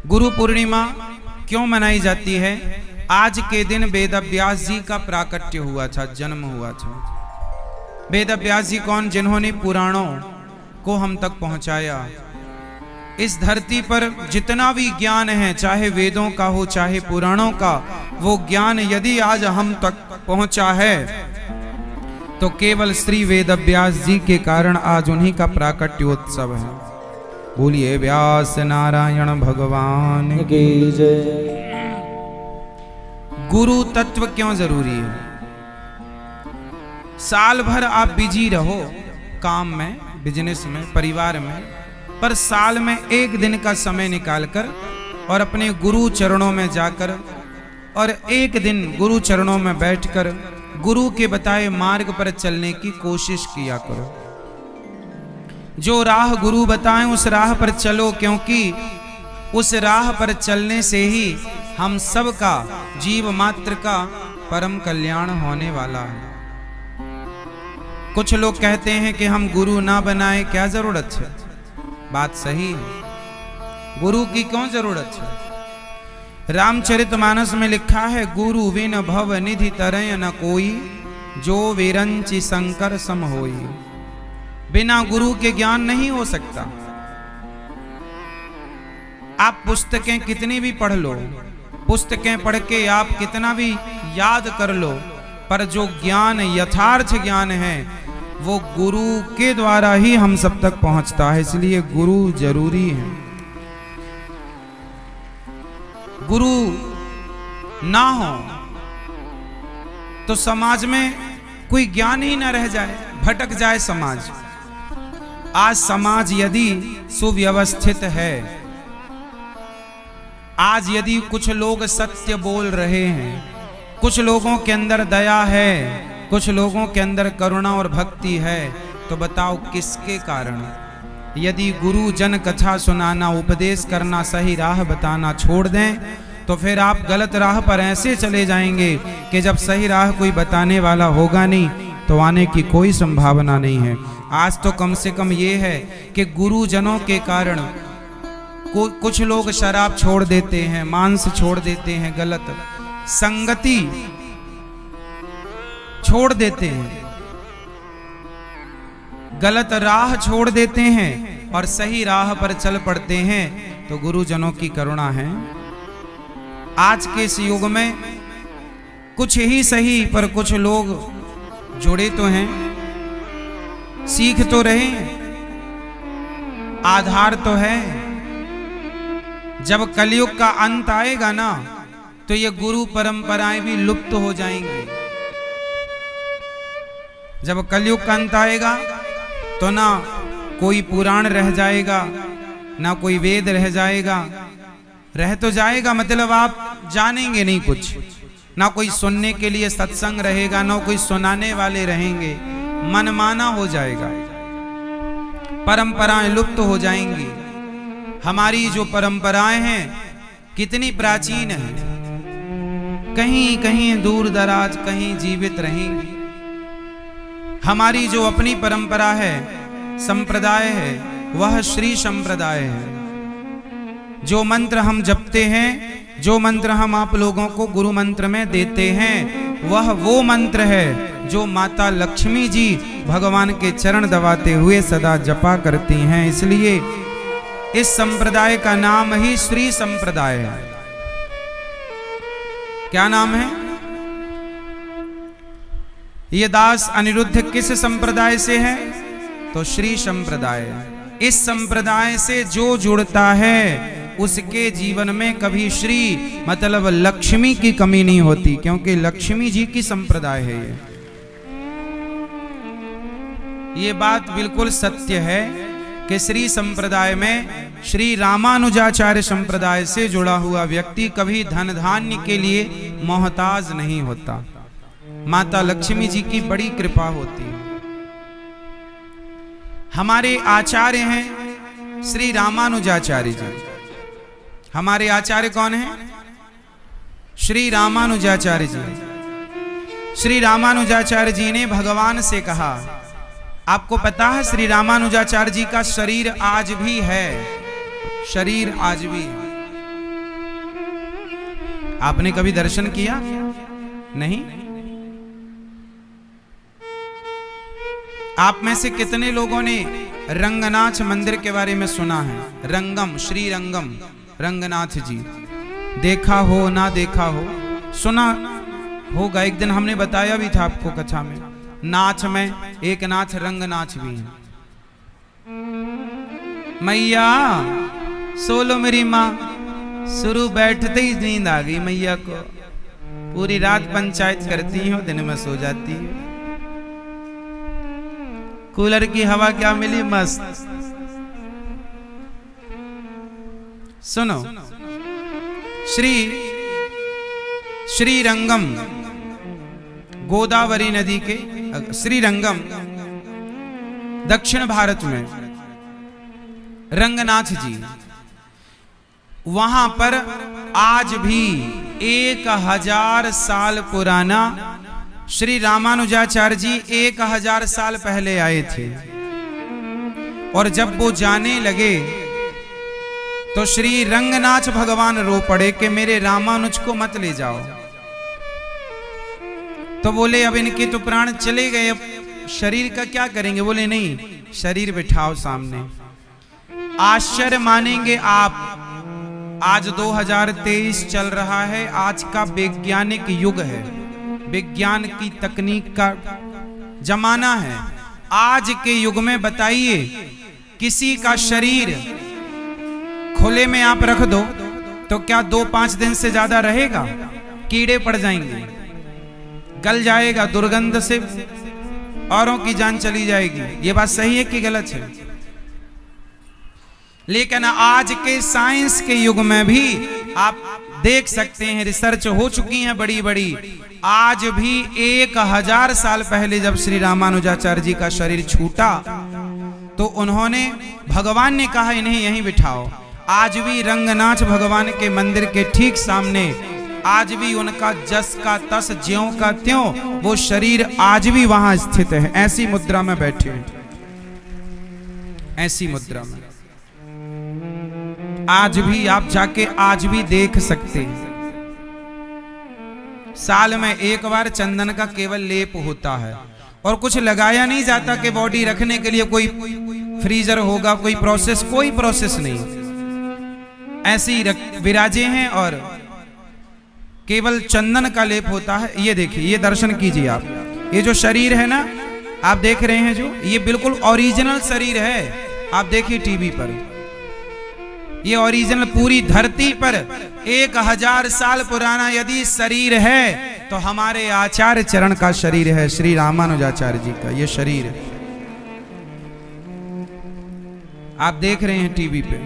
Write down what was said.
गुरु पूर्णिमा क्यों मनाई जाती है? आज के दिन वेद व्यास जी का प्राकट्य हुआ था, जन्म हुआ था। वेद व्यास जी कौन? जिन्होंने पुराणों को हम तक पहुंचाया। इस धरती पर जितना भी ज्ञान है, चाहे वेदों का हो चाहे पुराणों का, वो ज्ञान यदि आज हम तक पहुंचा है तो केवल श्री वेद व्यास जी के कारण आज उन्हीं का प्राकट्योत्सव है। बोलिए व्यास नारायण भगवान की जय। गुरु तत्व क्यों जरूरी है? साल भर आप बिजी रहो काम में, बिजनेस में, परिवार में, पर साल में एक दिन का समय निकालकर और अपने गुरु चरणों में जाकर और एक दिन गुरु चरणों में बैठकर गुरु के बताए मार्ग पर चलने की कोशिश किया करो। जो राह गुरु बताएं उस राह पर चलो, क्योंकि उस राह पर चलने से ही हम सब का, जीव मात्र का परम कल्याण होने वाला है। कुछ लोग कहते हैं कि हम गुरु ना बनाए, क्या जरूरत है? बात सही है, गुरु की क्यों जरूरत है? रामचरितमानस में लिखा है, गुरु बिन भव निधि तरय न कोई, जो विरंचि शंकर सम होई। बिना गुरु के ज्ञान नहीं हो सकता। आप पुस्तकें कितनी भी पढ़ लो, पुस्तकें पढ़ के आप कितना भी याद कर लो, पर जो ज्ञान, यथार्थ ज्ञान है, वो गुरु के द्वारा ही हम सब तक पहुंचता है। इसलिए गुरु जरूरी है। गुरु ना हो तो समाज में कोई ज्ञान ही ना रह जाए, भटक जाए समाज। आज समाज यदि सुव्यवस्थित है, आज यदि कुछ लोग सत्य बोल रहे हैं, कुछ लोगों के अंदर दया है, कुछ लोगों के अंदर करुणा और भक्ति है, तो बताओ किसके कारण? यदि गुरु जन कथा सुनाना, उपदेश करना, सही राह बताना छोड़ दें तो फिर आप गलत राह पर ऐसे चले जाएंगे कि जब सही राह कोई बताने वाला होगा नहीं तो आने की कोई संभावना नहीं है। आज तो कम से कम ये है कि गुरुजनों के कारण कुछ लोग शराब छोड़ देते हैं, मांस छोड़ देते हैं, गलत संगति छोड़ देते हैं, गलत राह छोड़ देते हैं और सही राह पर चल पड़ते हैं, तो गुरुजनों की करुणा है। आज के इस युग में कुछ ही सही पर कुछ लोग जुड़े तो हैं, सीख तो रहे, आधार तो है। जब कलयुग का अंत आएगा ना, तो ये गुरु परंपराएं भी लुप्त हो जाएंगी। जब कलयुग का अंत आएगा तो ना कोई पुराण रह जाएगा, ना कोई वेद रह जाएगा। रह तो जाएगा मतलब आप जानेंगे नहीं कुछ, ना कोई सुनने के लिए सत्संग रहेगा, ना कोई सुनाने वाले रहेंगे, मनमाना हो जाएगा, परंपराएं लुप्त हो जाएंगी। हमारी जो परंपराएं हैं कितनी प्राचीन हैं, कहीं कहीं दूर दराज कहीं जीवित रहेंगी। हमारी जो अपनी परंपरा है, संप्रदाय है, वह श्री संप्रदाय है। जो मंत्र हम जपते हैं, जो मंत्र हम आप लोगों को गुरु मंत्र में देते हैं, वह वो मंत्र है जो माता लक्ष्मी जी भगवान के चरण दबाते हुए सदा जपा करती हैं। इसलिए इस संप्रदाय का नाम ही श्री संप्रदाय है। क्या नाम है? ये दास अनिरुद्ध किस संप्रदाय से है? तो श्री संप्रदाय। इस संप्रदाय से जो जुड़ता है उसके जीवन में कभी श्री मतलब लक्ष्मी की कमी नहीं होती, क्योंकि लक्ष्मी जी की संप्रदाय है ये बात बिल्कुल सत्य है कि श्री संप्रदाय में श्री रामानुजाचार्य संप्रदाय से जुड़ा हुआ व्यक्ति कभी धन धान्य के लिए मोहताज नहीं होता। माता लक्ष्मी जी की बड़ी कृपा होती है। हमारे आचार्य हैं श्री रामानुजाचार्य जी। हमारे आचार्य कौन हैं? श्री रामानुजाचार्य जी। श्री रामानुजाचार्य जी ने भगवान से कहा, आपको पता है श्री रामानुजाचार्य जी का शरीर आज भी है, शरीर आज भी है। आपने कभी दर्शन किया? नहीं। आप में से कितने लोगों ने रंगनाथ मंदिर के बारे में सुना है? रंगम, श्री रंगम रंगनाथ जी, देखा हो ना देखा हो, सुना होगा। एक दिन हमने बताया भी था आपको कथा में। नाथ में एक नाथ रंगनाथ भी है। मैया सोलो मेरी माँ, शुरू बैठते ही नींद आ गई मैया को। पूरी रात पंचायत करती हो, दिन में सो जाती है। कूलर की हवा क्या मिली, मस्त। सुनो, श्री रंगम, गोदावरी नदी के श्री रंगम दक्षिण भारत में रंगनाथ जी, वहां पर आज भी 1000 साल पुराना श्री रामानुजाचार्य जी 1000 साल पहले आए थे। और जब वो जाने लगे तो श्री रंगनाथ भगवान रो पड़े कि मेरे रामानुज को मत ले जाओ। तो बोले अब इनके तो प्राण चले गए, अब शरीर का क्या करेंगे? बोले नहीं, शरीर बिठाओ सामने। आश्चर्य मानेंगे आप, आज 2023 चल रहा है, आज का वैज्ञानिक युग है, विज्ञान की तकनीक का जमाना है। आज के युग में बताइए, किसी का शरीर खुले में आप रख दो तो क्या 2-5 दिन से ज्यादा रहेगा? कीड़े पड़ जाएंगे, गल जाएगा, दुर्गंध से औरों की जान चली जाएगी। ये बात सही है कि गलत है? लेकिन आज के साइंस के युग में भी आप देख सकते हैं, रिसर्च हो चुकी है बड़ी बड़ी। आज भी 1000 साल पहले जब श्री रामानुजाचार्य जी का शरीर छूटा तो उन्होंने, भगवान ने कहा इन्हें यहीं बिठाओ। आज भी रंगनाथ भगवान के मंदिर के ठीक सामने, आज भी उनका जस का तस, ज्यों का त्यों वो शरीर आज भी वहां स्थित है। ऐसी मुद्रा में बैठे हैं, ऐसी मुद्रा में आज भी आप जाके आज भी देख सकते हैं। साल में एक बार चंदन का केवल लेप होता है और कुछ लगाया नहीं जाता कि बॉडी रखने के लिए कोई फ्रीजर होगा, कोई प्रोसेस, कोई प्रोसेस नहीं। ऐसे ही विराजे हैं और केवल चंदन का लेप होता है। ये देखिए, ये दर्शन कीजिए आप, ये जो शरीर है ना आप देख रहे हैं, जो ये बिल्कुल ओरिजिनल शरीर है। आप देखिए टीवी पर, ये ओरिजिनल पूरी धरती पर 1000 साल पुराना यदि शरीर है तो हमारे आचार्य चरण का शरीर है, श्री रामानुजाचार्य जी का ये शरीर है। आप देख रहे हैं टीवी पे।